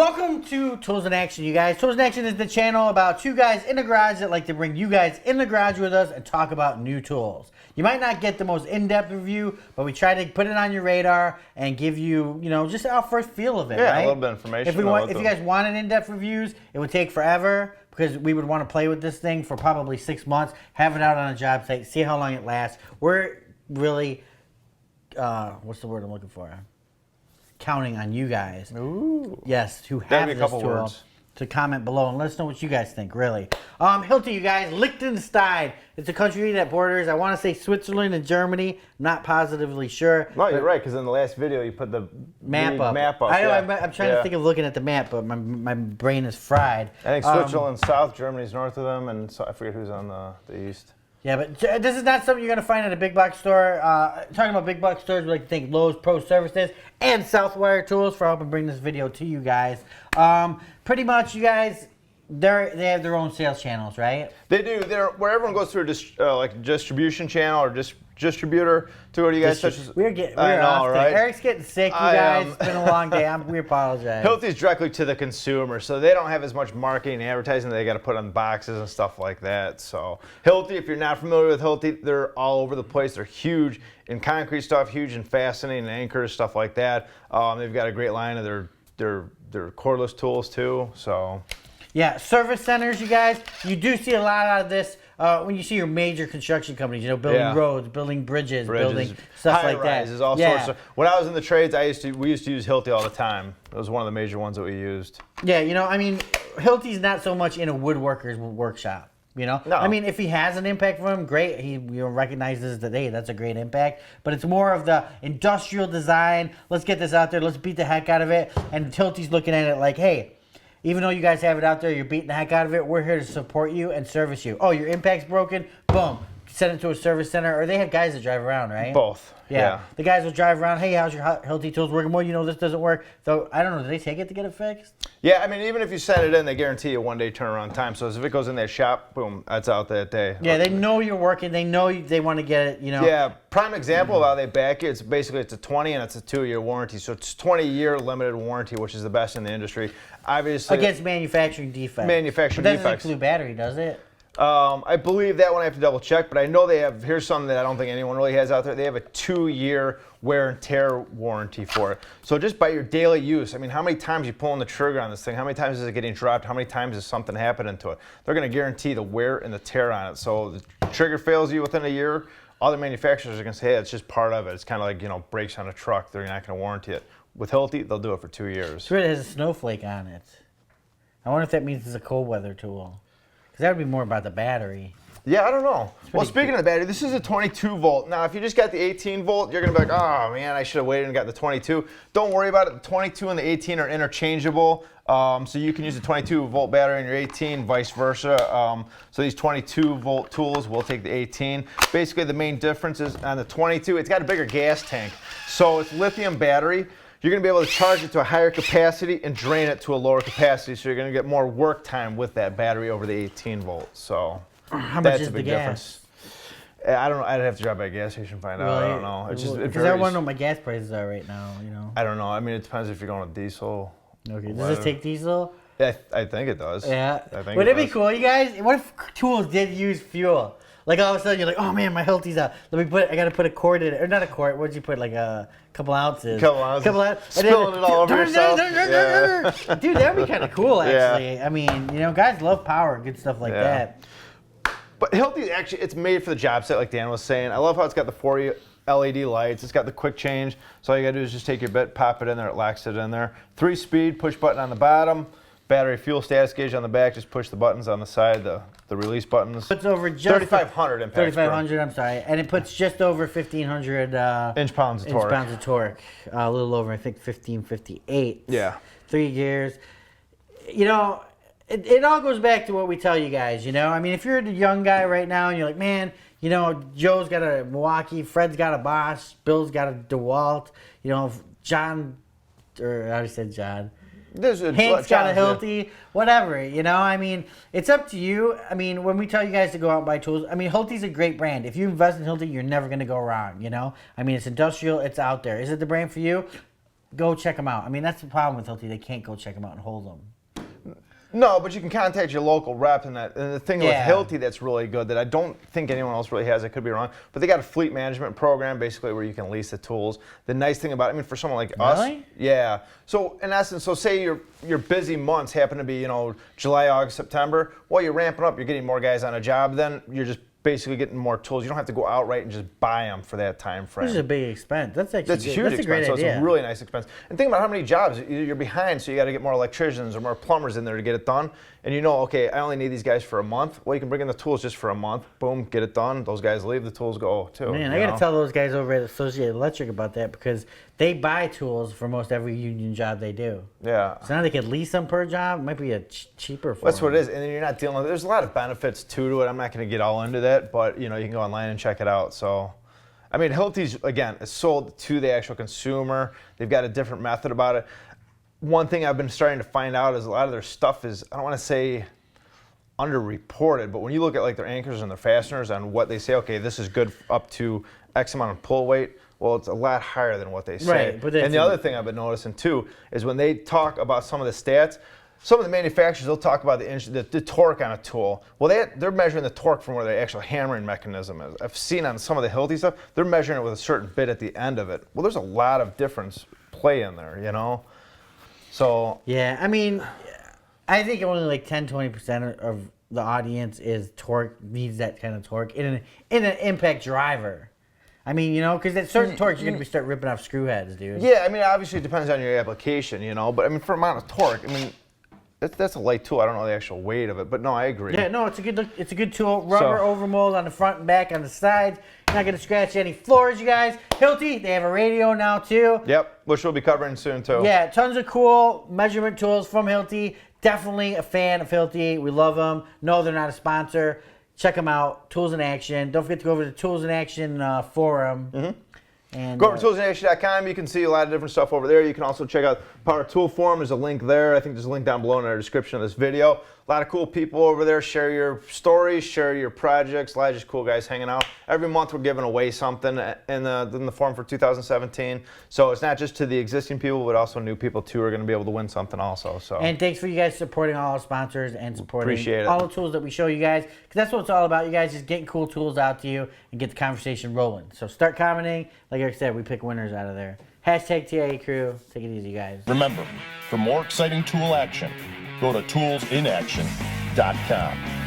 Welcome to Tools in Action, you guys. Tools in Action is the channel about two guys in the garage that like to bring you guys in the garage with us and talk about new tools. You might not get the most in-depth review, but we try to put it on your radar and give you, just our first feel of it, yeah, right? a little bit of information. If you guys wanted in-depth reviews, it would take forever because we would want to play with this thing for probably 6 months, have it out on a job site, see how long it lasts. We're really, what's the word I'm looking for? Counting on you guys. Ooh. Yes, who have this tool to comment below and let us know what you guys think, really. HILTI, you guys, Liechtenstein. It's a country that borders, I want to say Switzerland and Germany. Not positively sure. No, you're right, because in the last video you put the map up. I know, I'm trying to think of looking at the map, but my brain is fried. I think Switzerland's south, Germany's north of them, and so I forget who's on the east. Yeah, but this is not something you're going to find at a big box store. Talking about big box stores, we like to think Lowe's Pro Services and Southwire Tools for helping bring this video to you guys. Pretty much, you guys, they have their own sales channels, right? They do. They're where everyone goes through like distribution channel or distributor to go to you guys. We're off today. Eric's getting sick, you guys. It's been a long day. We apologize. HILTI's directly to the consumer, so they don't have as much marketing and advertising that they got to put on boxes and stuff like that. So HILTI, if you're not familiar with HILTI, they're all over the place. They're huge in concrete stuff, huge in fastening and anchors, stuff like that. They've got a great line of their cordless tools too. So. Yeah, service centers, you guys. You do see a lot out of this when you see your major construction companies, building roads, building bridges, building stuff like that. High-rises, all sorts of. When I was in the trades, we used to use HILTI all the time. It was one of the major ones that we used. Yeah, HILTI's not so much in a woodworker's workshop. No. I mean, if he has an impact from him, great. He recognizes that, hey, that's a great impact. But it's more of the industrial design. Let's get this out there. Let's beat the heck out of it. And HILTI's looking at it like, hey, even though you guys have it out there, you're beating the heck out of it, we're here to support you and service you. Oh, your impact's broken? Boom. Send it to a service center. Or they have guys that drive around, right? Both. Yeah. The guys will drive around, hey, how's your HILTI tools working? Well, this doesn't work. So, I don't know, do they take it to get it fixed? Yeah, I mean, even if you send it in, they guarantee you 1 day turnaround time. So if it goes in that shop, boom, that's out that day. Yeah, they know you're working. They know they want to get it, Yeah, prime example of how they back it, it's a 20 and it's a 2-year warranty. So it's 20-year limited warranty, which is the best in the industry. Obviously. Against manufacturing defects. Manufacturing defects. defects. That doesn't include battery, does it? I believe that one I have to double check, but I know they have, here's something that I don't think anyone really has out there. They have a 2-year wear and tear warranty for it. So just by your daily use, I mean, how many times you pulling the trigger on this thing? How many times is it getting dropped? How many times is something happening to it? They're going to guarantee the wear and the tear on it. So the trigger fails you within a year, other manufacturers are going to say, hey, it's just part of it. It's kind of like, brakes on a truck. They're not going to warranty it. With HILTI, they'll do it for 2 years. It has a snowflake on it. I wonder if that means it's a cold weather tool. Because that would be more about the battery. Yeah, I don't know. Well, speaking of the battery, this is a 22 volt. Now, if you just got the 18 volt, you're going to be like, oh, man, I should have waited and got the 22. Don't worry about it. The 22 and the 18 are interchangeable. So you can use a 22 volt battery in your 18, vice versa. So these 22 volt tools will take the 18. Basically, the main difference is on the 22, it's got a bigger gas tank. So it's lithium battery. You're going to be able to charge it to a higher capacity and drain it to a lower capacity. So you're going to get more work time with that battery over the 18 volts. So how much is the gas? I don't know. I'd have to drive by a gas station and find out. I don't know. It's just because I want to know what my gas prices are right now. I don't know. I mean, it depends if you're going with diesel. Okay. Does this take diesel? Yeah, I think it does. Yeah. I think Would it be cool, you guys? What if tools did use fuel? Like all of a sudden you're like, oh man, my HILTI's out. I gotta put a quart in it, or not a quart. What'd you put? Like a couple ounces. Couple ounces. Spilling it all over yourself. Yeah. Dude, that'd be kind of cool, actually. Yeah. I mean, guys love power, good stuff like that. But HILTI actually, it's made for the job site, like Dan was saying. I love how it's got the 4 LED lights. It's got the quick change. So all you gotta do is just take your bit, pop it in there, it locks it in there. 3-speed push button on the bottom. Battery fuel status gauge on the back. Just push the buttons on the side, the release buttons. Puts over just 3,500 impact. 3,500. I'm sorry, and it puts just over 1,500 inch-pounds of torque. Inch-pounds of torque. A little over, I think, 1,558. Yeah. 3 gears. It all goes back to what we tell you guys. I mean, if you're a young guy right now and you're like, man, Joe's got a Milwaukee, Fred's got a Bosch, Bill's got a DeWalt, John, or I already said John. Hank's got a HILTI, whatever, I mean, it's up to you. I mean, when we tell you guys to go out and buy tools, I mean, HILTI's a great brand. If you invest in HILTI, you're never going to go wrong, I mean, it's industrial, it's out there. Is it the brand for you? go check them out. I mean, that's the problem with Hilti. They can't go check them out and hold them. No, but you can contact your local rep, and the thing with Hilti that's really good that I don't think anyone else really has, I could be wrong, but they got a fleet management program basically where you can lease the tools. The nice thing about it, I mean, for someone like us, yeah. So in essence, so say your busy months happen to be, July, August, September. While you're ramping up, you're getting more guys on a job. Then you're just basically getting more tools. You don't have to go outright and just buy them for that time frame. This is a big expense. That's actually a huge expense. Great so idea. It's a really nice expense. And think about how many jobs you're behind, so you got to get more electricians or more plumbers in there to get it done. And okay, I only need these guys for a month. Well, you can bring in the tools just for a month. Boom, get it done. Those guys leave, the tools go too. Man, I got to tell those guys over at Associated Electric about that because they buy tools for most every union job they do. Yeah. So now they could lease them per job. It might be cheaper for That's them. what it is. And then you're not dealing with there's a lot of benefits to it. I'm not going to get all into that, but you can go online and check it out. So, I mean, Hilti's, again, is sold to the actual consumer. They've got a different method about it. One thing I've been starting to find out is a lot of their stuff is, I don't want to say underreported, but when you look at like their anchors and their fasteners and what they say, okay, this is good up to X amount of pull weight, well, it's a lot higher than what they say. Right, but and the other thing I've been noticing too is when they talk about some of the stats, some of the manufacturers, they'll talk about the torque on a tool. Well, they're measuring the torque from where the actual hammering mechanism is. I've seen on some of the Hilti stuff, they're measuring it with a certain bit at the end of it. Well, there's a lot of difference play in there, So yeah, I mean, I think only like 10-20% of the audience needs that kind of torque in an impact driver. I mean, because at certain torques, you're going to start ripping off screw heads, dude. Yeah, I mean, obviously it depends on your application, but I mean, for amount of torque, I mean, that's a light tool. I don't know the actual weight of it, but no, I agree. Yeah, no, it's a good tool. Rubber overmold on the front and back on the sides. You're not going to scratch any floors, you guys. Hilti, they have a radio now too. Yep, which we'll be covering soon too. Yeah, tons of cool measurement tools from Hilti. Definitely a fan of Hilti. We love them. No, they're not a sponsor. Check them out. Tools in Action. Don't forget to go over to the Tools in Action forum. Mm-hmm. And, go over to toolsinaction.com. You can see a lot of different stuff over there. You can also check out Power Tool Forum. There's a link there. I think there's a link down below in our description of this video. A lot of cool people over there. Share your stories, share your projects. A lot of just cool guys hanging out. Every month we're giving away something in the forum for 2017. So it's not just to the existing people, but also new people too are going to be able to win something also. So. And thanks for you guys supporting all our sponsors and supporting Appreciate it. all the tools that we show you guys. Because that's what it's all about, you guys, just getting cool tools out to you and get the conversation rolling. So start commenting. Like Eric said, we pick winners out of there. Hashtag TIA Crew. Take it easy, guys. Remember, for more exciting tool action, go to toolsinaction.com.